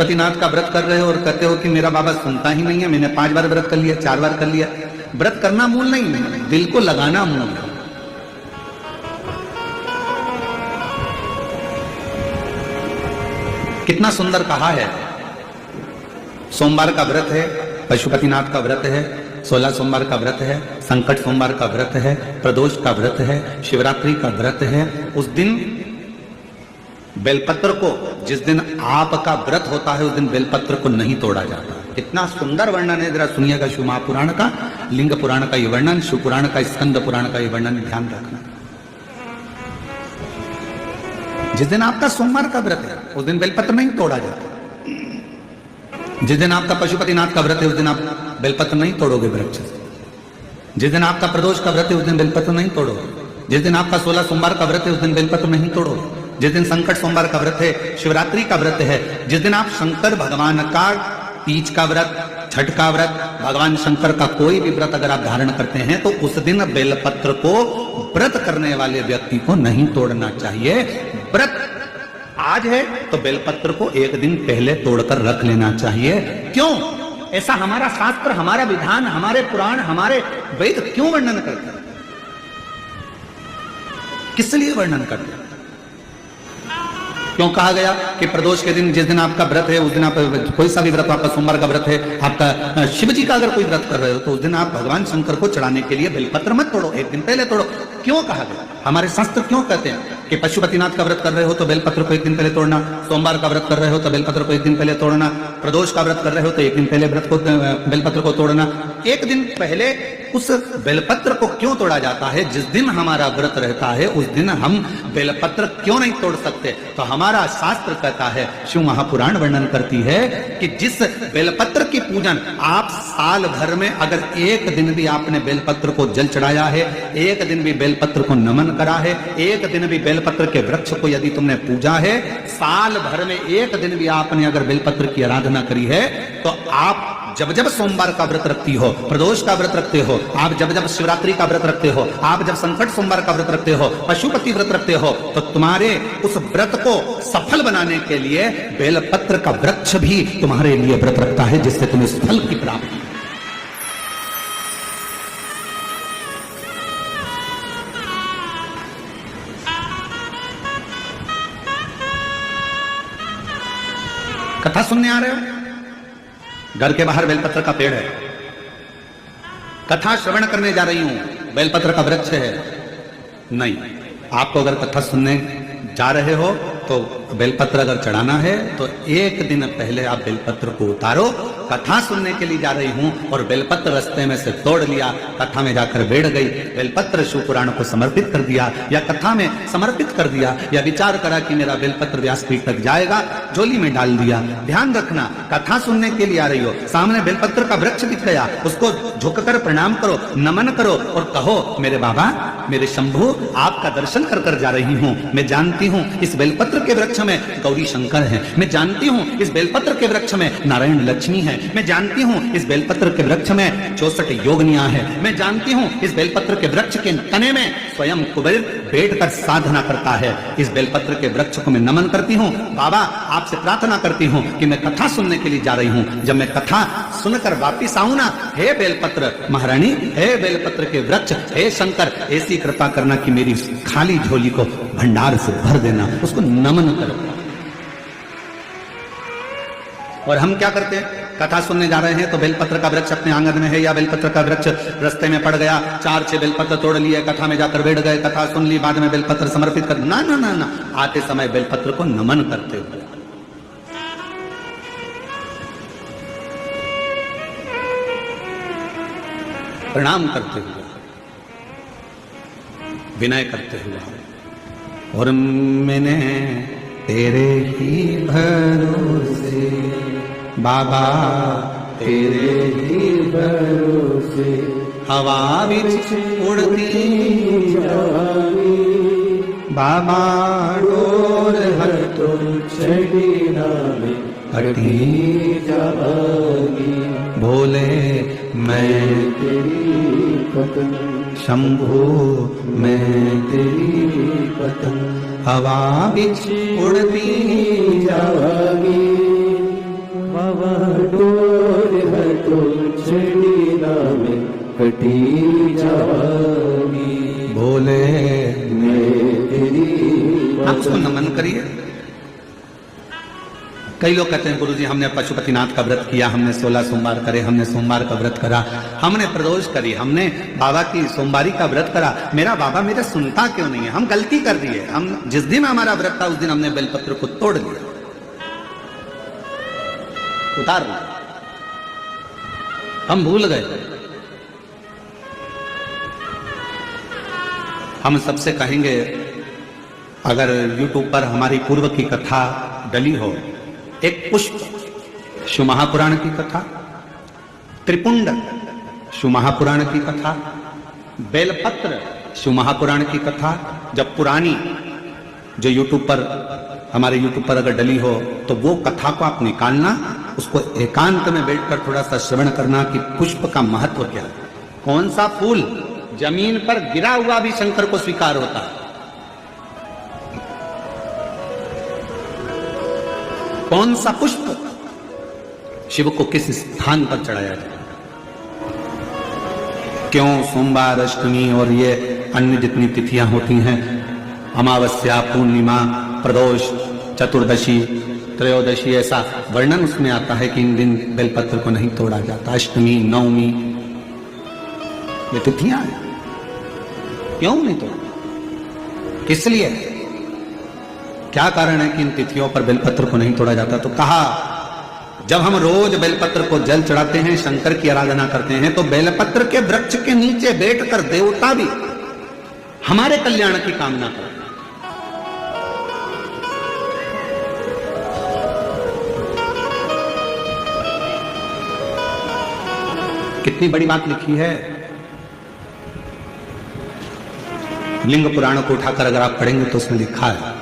पशुपतिनाथ का व्रत कर रहे हो और कहते हो कि मेरा बाबा सुनता ही नहीं है, मैंने 5 बार व्रत कर लिया, 4 बार कर लिया। व्रत करना मूल नहीं है, दिल को लगाना मूल है। कितना सुंदर कहा है। सोमवार का व्रत है, पशुपतिनाथ का व्रत है, 16 सोमवार का व्रत है, संकट सोमवार का व्रत है, प्रदोष का व्रत है, शिवरात्रि का व्रत है। उस दिन बेलपत्र को, जिस दिन आपका व्रत होता है उस दिन बेलपत्र को नहीं तोड़ा जाता। कितना सुंदर वर्णन है, जरा सुनिएगा शिव महापुराण का, लिंग पुराण का ये वर्णन, शिव पुराण का, स्कंद पुराण का ये वर्णन ध्यान रखना। जिस दिन आपका सोमवार का व्रत है उस दिन बेलपत्र नहीं तोड़ा जाता। जिस दिन आपका पशुपतिनाथ का व्रत है उस दिन आप बेलपत्र नहीं तोड़ोगे वृक्ष से। जिस दिन आपका प्रदोष का व्रत है उस दिन बेलपत्र नहीं तोड़ोगे। जिस दिन आपका 16 सोमवार का व्रत है उस दिन बेलपत्र नहीं तोड़ोगे। जिस दिन संकट सोमवार का व्रत है, शिवरात्रि का व्रत है, जिस दिन आप शंकर भगवान का तीज का व्रत, छठ का व्रत, भगवान शंकर का कोई भी व्रत अगर आप धारण करते हैं तो उस दिन बेलपत्र को व्रत करने वाले व्यक्ति को नहीं तोड़ना चाहिए। व्रत आज है तो बेलपत्र को एक दिन पहले तोड़कर रख लेना चाहिए। क्यों? ऐसा हमारा शास्त्र, हमारा विधान, हमारे पुराण, हमारे वेद क्यों वर्णन करते हैं? किस लिए वर्णन करते हैं? क्यों कहा गया कि प्रदोष के दिन, जिस दिन आपका व्रत है उस दिन आप कोई सा भी व्रत, आपका सोमवार का व्रत है, आपका शिव जी का अगर कोई व्रत कर रहे हो तो उस दिन आप भगवान शंकर को चढ़ाने के लिए बेलपत्र मत तोड़ो, एक दिन पहले तोड़ो। क्यों कहा गया? हमारे शास्त्र क्यों कहते हैं कि पशुपतिनाथ का व्रत कर रहे हो तो बेलपत्र को एक दिन पहले तोड़ना, सोमवार का व्रत कर रहे हो तो बेलपत्र को एक दिन पहले तोड़ना, प्रदोष का व्रत कर रहे हो तो एक दिन पहले बेलपत्र को तोड़ना। एक दिन पहले उस बेलपत्र को क्यों तोड़ा जाता है? जिस दिन हमारा व्रत रहता है उस दिन हम बेलपत्र क्यों नहीं तोड़ सकते? तो हमारा शास्त्र कहता है, शिव महापुराण वर्णन करती है कि जिस बेलपत्र की पूजन आप साल भर में अगर एक दिन भी आपने बेलपत्र को जल चढ़ाया है, एक दिन भी बेलपत्र को नमन करा है, एक दिन भी बेलपत्र के वृक्ष को यदि तुमने पूजा है, साल भर में एक दिन भी आपने अगर बेलपत्र की आराधना करी है, तो आप जब जब सोमवार का व्रत रखती हो, प्रदोष का व्रत रखते हो, आप जब जब शिवरात्रि का व्रत रखते हो, आप जब संकट सोमवार का व्रत रखते हो, पशुपति व्रत रखते हो, तो तुम्हारे उस व्रत को सफल बनाने के लिए बेलपत्र का वृक्ष भी तुम्हारे लिए व्रत रखता है, जिससे तुम्हें इस फल की प्राप्ति। कथा सुनने आ रहे हो? घर के बाहर बेलपत्र का पेड़ है, कथा श्रवण करने जा रही हूं, बेलपत्र का वृक्ष है। नहीं, आपको अगर कथा सुनने जा रहे हो तो बेलपत्र अगर चढ़ाना है तो एक दिन पहले आप बेलपत्र को उतारो। कथा सुनने के लिए जा रही हूं और बेलपत्र रास्ते में से तोड़ लिया, कथा में जाकर बैठ गई, बेलपत्र शिव पुराण को समर्पित कर दिया या कथा में समर्पित कर दिया, या विचार करा कि मेरा बेलपत्र व्यासपीठ तक जाएगा, झोली में डाल दिया। ध्यान रखना, कथा सुनने के लिए आ रही हो, सामने बेलपत्र का वृक्ष दिख गया, उसको झुककर प्रणाम करो, नमन करो और कहो, मेरे बाबा, मेरे शंभु, आपका दर्शन कर कर जा रही हूं। मैं जानती हूं इस बेलपत्र के वृक्ष में गौरी शंकर है, मैं जानती हूं इस बेलपत्र के वृक्ष में नारायण लक्ष्मी है, मैं जानती हूं इस बेलपत्र के वृक्ष में 64 योगनियां है, मैं जानती हूं इस बेलपत्र के वृक्ष के तने में स्वयं कुबेर बैठकर साधना करता है। इस बेलपत्र के वृक्ष को मैं नमन करती हूं। बाबा, आपसे प्रार्थना करती हूं कि मैं कथा सुनने के लिए जा रही हूं, जब मैं कथा सुनकर वापिस आऊं ना, हे बेलपत्र महारानी, हे बेलपत्र के वृक्ष, हे शंकर, ऐसी कृपा करना कि मेरी खाली झोली को भंडार से भर देना, उसको नमन करो। और हम क्या करते हैं? कथा सुनने जा रहे हैं तो बेलपत्र का वृक्ष अपने आंगन में है या बेलपत्र का वृक्ष रास्ते में पड़ गया, 4-6 बेलपत्र तोड़ लिए, कथा में जाकर बैठ गए, कथा सुन ली, बाद में बेलपत्र समर्पित कर, ना ना ना ना, आते समय बेलपत्र को नमन करते हुए, प्रणाम करते हुए, विनय करते हुए। और मैंने तेरे ही भरोसे बाबा, तेरे ही भरोसे हवा विच उड़ती जावी, बाबा डोर हर तुम छड़ीना में हटी जावी। भोले मैं तेरी पतंग, शंभू मैं तेरी पतंग, हवा बिच उड़ती जावी। डोर हटो छड़ी नाम कटी जानी, बोले मैं तेरी आप उसको नमन करिए। कई लोग कहते हैं गुरुजी हमने पशुपतिनाथ का व्रत किया, हमने 16 सोमवार करे, हमने सोमवार का व्रत करा, हमने प्रदोष करी, हमने बाबा की सोमवारी का व्रत करा, मेरा बाबा मेरे सुनता क्यों नहीं है? हम गलती कर दिए। हम जिस दिन हमारा व्रत था उस दिन हमने बेलपत्र को तोड़ लिया, उतार लिया, हम भूल गए। हम सबसे कहेंगे अगर YouTube पर हमारी पूर्व की कथा डली हो, एक पुष्प शिव महापुराण की कथा, त्रिपुंड शिव महापुराण की कथा, बेलपत्र शिव महापुराण की कथा, जब पुरानी जो YouTube पर हमारे YouTube पर अगर डली हो तो वो कथा को आप निकालना, उसको एकांत में बैठकर थोड़ा सा श्रवण करना कि पुष्प का महत्व क्या है। कौन सा फूल जमीन पर गिरा हुआ भी शंकर को स्वीकार होता है, कौन सा पुष्प शिव को किस स्थान पर चढ़ाया जाए, क्यों सोमवार, अष्टमी और ये अन्य जितनी तिथियां होती हैं, अमावस्या, पूर्णिमा, प्रदोष, चतुर्दशी, त्रयोदशी, ऐसा वर्णन उसमें आता है कि इन दिन बेलपत्र को नहीं तोड़ा जाता। अष्टमी, नवमी, ये तिथियां हैं, क्यों नहीं तोड़ा? किस लिए? क्या कारण है कि इन तिथियों पर बेलपत्र को नहीं तोड़ा जाता? तो कहा जब हम रोज बेलपत्र को जल चढ़ाते हैं, शंकर की आराधना करते हैं, तो बेलपत्र के वृक्ष के नीचे बैठकर देवता भी हमारे कल्याण की कामना करते हैं। कितनी बड़ी बात लिखी है। लिंग पुराण को उठाकर अगर आप पढ़ेंगे तो उसमें लिखा है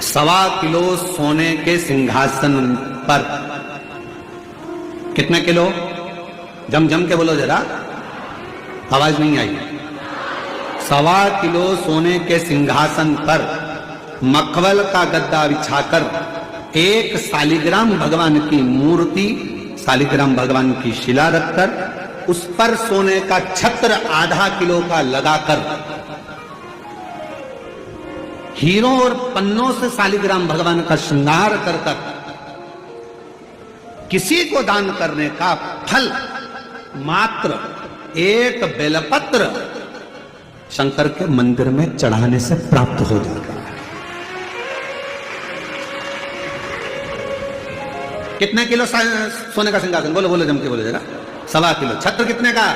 1.25 किलो सोने के सिंहासन पर, कितने किलो? जम जम के बोलो जरा, आवाज नहीं आई। 1.25 किलो सोने के सिंहासन पर मखमल का गद्दा बिछाकर एक शालिग्राम भगवान की मूर्ति, शालिग्राम भगवान की शिला रखकर उस पर सोने का छत्र 0.5 किलो का लगाकर हीरों और पन्नों से शालिग्राम भगवान का श्रृंगार कर कर किसी को दान करने का फल मात्र एक बेलपत्र शंकर के मंदिर में चढ़ाने से प्राप्त हो जाता है। कितने किलो सोने का सिंहासन? बोलो बोलो, जम के बोलो जरा। 1.25 किलो। छत्र कितने का?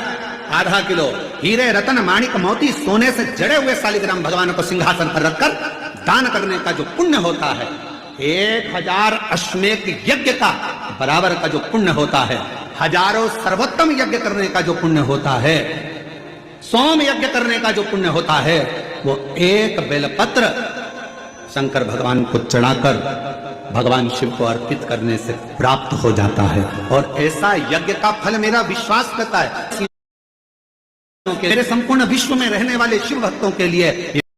0.5 किलो। हीरे, रतन, माणिक, मोती, सोने से जड़े हुए शालिग्राम भगवान को सिंहासन पर रखकर दान करने का जो पुण्य होता है, 1000 अश्वमेध यज्ञ का बराबर का जो पुण्य होता है, हजारों सर्वोत्तम यज्ञ करने का जो पुण्य होता है, सोम यज्ञ करने का जो पुण्य होता है, वो एक बेलपत्र शंकर भगवान को चढ़ाकर भगवान शिव को अर्पित करने से प्राप्त हो जाता है। और ऐसा यज्ञ का फल मेरा विश्वास करता है, मेरे संपूर्ण विश्व में रहने वाले शिव भक्तों के लिए